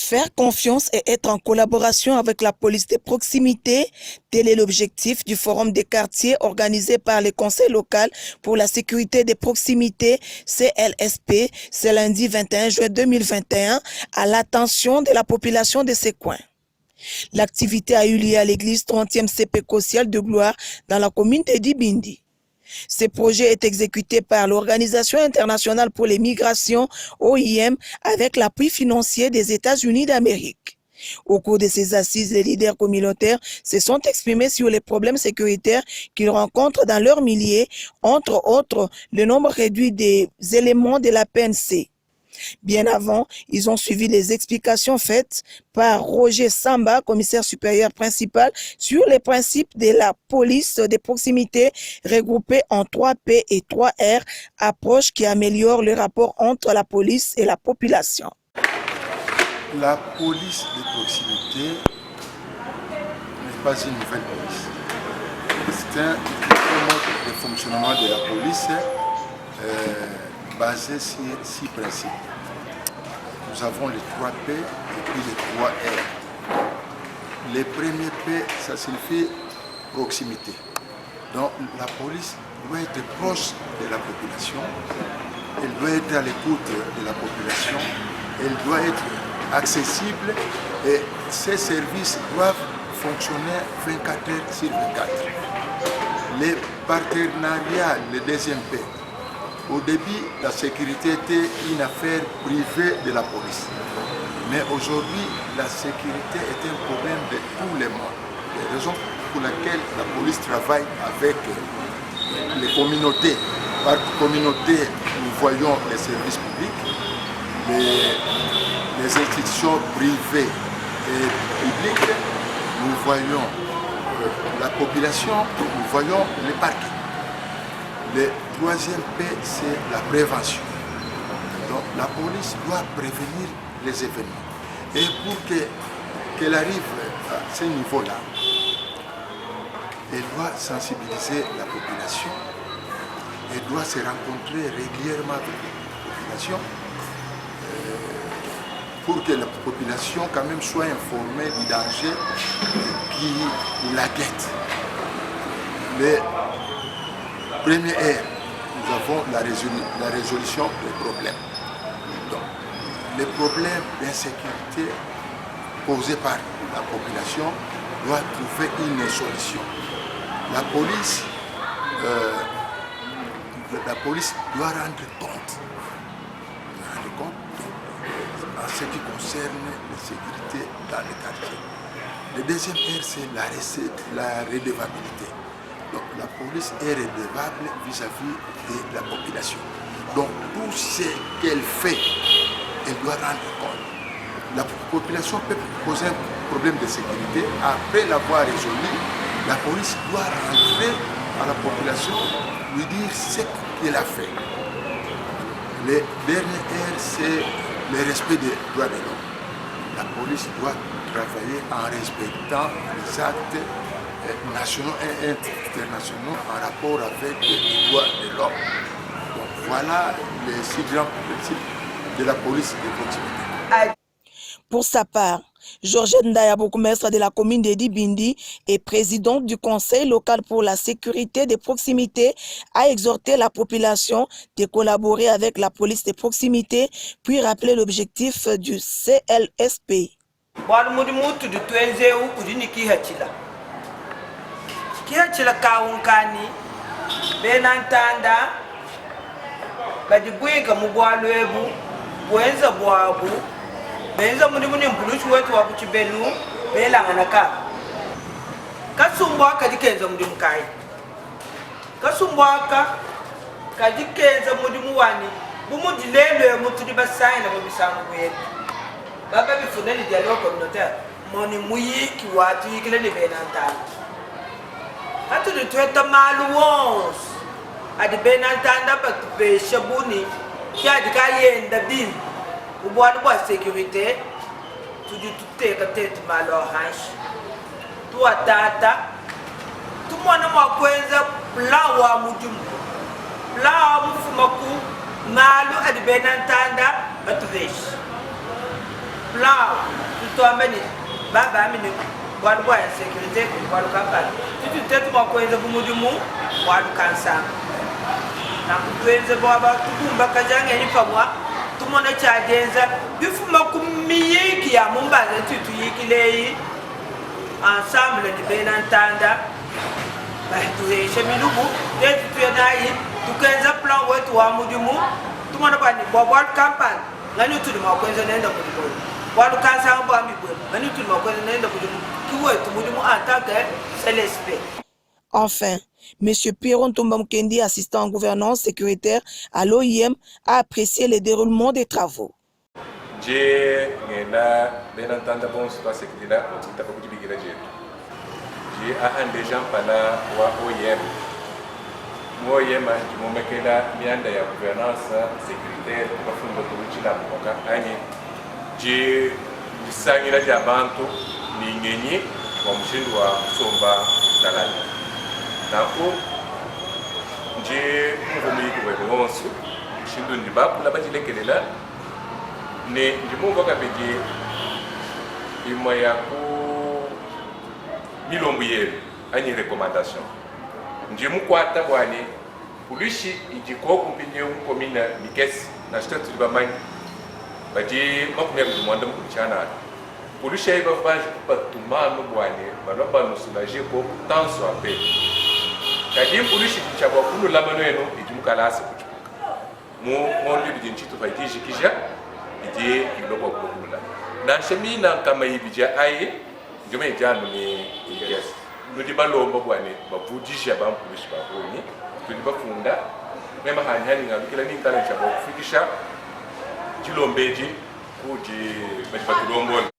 Faire confiance et être en collaboration avec la police de proximité, tel est l'objectif du Forum des quartiers organisé par le Conseil local pour la sécurité des proximités CLSP ce lundi 21 juin 2021 à l'attention de la population de ces coins. L'activité a eu lieu à l'église 30e CP Ciel de Gloire dans la commune de Dibindi. Ce projet est exécuté par l'Organisation internationale pour les migrations, OIM, avec l'appui financier des États-Unis d'Amérique. Au cours de ces assises, les leaders communautaires se sont exprimés sur les problèmes sécuritaires qu'ils rencontrent dans leur milieu, entre autres le nombre réduit des éléments de la PNC. Bien avant, ils ont suivi les explications faites par Roger Samba, commissaire supérieur principal, sur les principes de la police des proximités regroupés en 3P et 3R, approche qui améliore le rapport entre la police et la population. La police des proximités n'est pas une nouvelle police. C'est un mode de fonctionnement de la police basé sur 6 principes. Nous avons les 3P et puis les 3R. Les premiers P, ça signifie proximité. Donc la police doit être proche de la population, elle doit être à l'écoute de la population, elle doit être accessible et ces services doivent fonctionner 24 heures sur 24. Les partenariats, le deuxième P. Au début, la sécurité était une affaire privée de la police. Mais aujourd'hui, la sécurité est un problème de tous les mois. Les raisons pour lesquelles la police travaille avec les communautés. Par communauté, nous voyons les services publics, les institutions privées et publiques, nous voyons la population, nous voyons les parquets. Le troisième P, c'est la prévention. Donc la police doit prévenir les événements. Et pour qu'elle arrive à ce niveau-là, elle doit sensibiliser la population, elle doit se rencontrer régulièrement avec la population pour que la population quand même soit informée du danger qui la guette. Premier R, nous avons la résolution des problèmes. Donc, les problèmes d'insécurité posés par la population doivent trouver une solution. La police doit rendre compte en ce qui concerne la sécurité dans les quartiers. Le deuxième R, c'est la redevabilité. Donc la police est redevable vis-à-vis de la population. Donc tout ce qu'elle fait, elle doit rendre compte. La population peut poser un problème de sécurité. Après l'avoir résolu, la police doit rentrer à la population, lui dire ce qu'elle a fait. Le dernier R, c'est le respect des droits de l'homme. La police doit travailler en respectant les actes nationaux et internationaux en rapport avec les droits de l'homme. Donc voilà les 6 grands principes de la police de proximité. Pour sa part, Georgette Ndaya, bourgmestre de la commune de Dibindi et présidente du Conseil local pour la sécurité des proximités, a exhorté la population de collaborer avec la police de proximité, puis rappeler l'objectif du CLSP. Kihachila kaunkani benantanda badibwinga mubwalwebu bwenza bwabu benza muni mpulushi wetu wa kuchibelu belanganaka kasumbwaka dikenza mudi mukai kasumbwaka kadikenza mudi muwani bumudilelwe mutudi basayina mubisangu wetu baba bifuneli dialogue communautaire moni muyiki watu yikile ni benantanda hatu de tueta maluons adi benantanda bakpe shabuni ki adi kayenda bin ubwani bwa sécurité tuju tuteka tete malo hanshi tuwa tata tumwana mwakwenza plan wa mujumu plan wa mfumaku malu adi benantanda batuveshi plan to ameni baba amini wadu boy sécurité wadu kapal tu tete mo ko enza bumudimu wadu kansa na kuenza baba tukumba kajanga ni pamwa tumona cha denza bifuma kumiyiki ya mumbaze tutu yikilei ensemble ni benantanda ba tueshe milubu tetu tuyanai tukenza plan wetu wa mudimu tumona bani bobal campagne ngani tudu ma kwenza nenda mudimu wadu kansa mbo amibwe ngani tudu ma kwenza nenda mudimu kiwetu mudimu en tant que c'est l'esprit. Enfin, M. Pierron Tombamkendi, assistant en gouvernance sécuritaire à l'OIM, a apprécié le déroulement des travaux. J'ai entendu bon sur la sécurité là, on t'a pas beaucoup de j'ai un des gens par là ou OIM. Moi OIM, je me mets que là, mianda ya gouvernance sécuritaire, pour faire une autorité là pour qu'on j'ai sangi la diabanto ni ngenyi wa mshindu wa somba dalali. Nako nje mvumiki kwa bonso mshindu ndibaku la bajilekelela ne ndimumva kabege imwa ya ku milombo yelu ani recommandation nje mukwata bwane kulishi ijiko kumpinye ukomina mikesi na statu bamanyi baje makumya kudumwanda mkuchana kulisha iba vaje kupatumano bwane banoba nusulaje ko tanso ape kadi kulishi kichaba kunu labano eno ijimukalasa kuchuka mu mondi bijinchitu baitiji kisha ije ilobo kulula na shemina kama ibija ai njome jano ni yes nudi balomba bwane babujisha bampulishi baboni tuli bafunda mema hanyani ngabikila ninkala chabo kufikisha chilombeji kuji bajibatulombona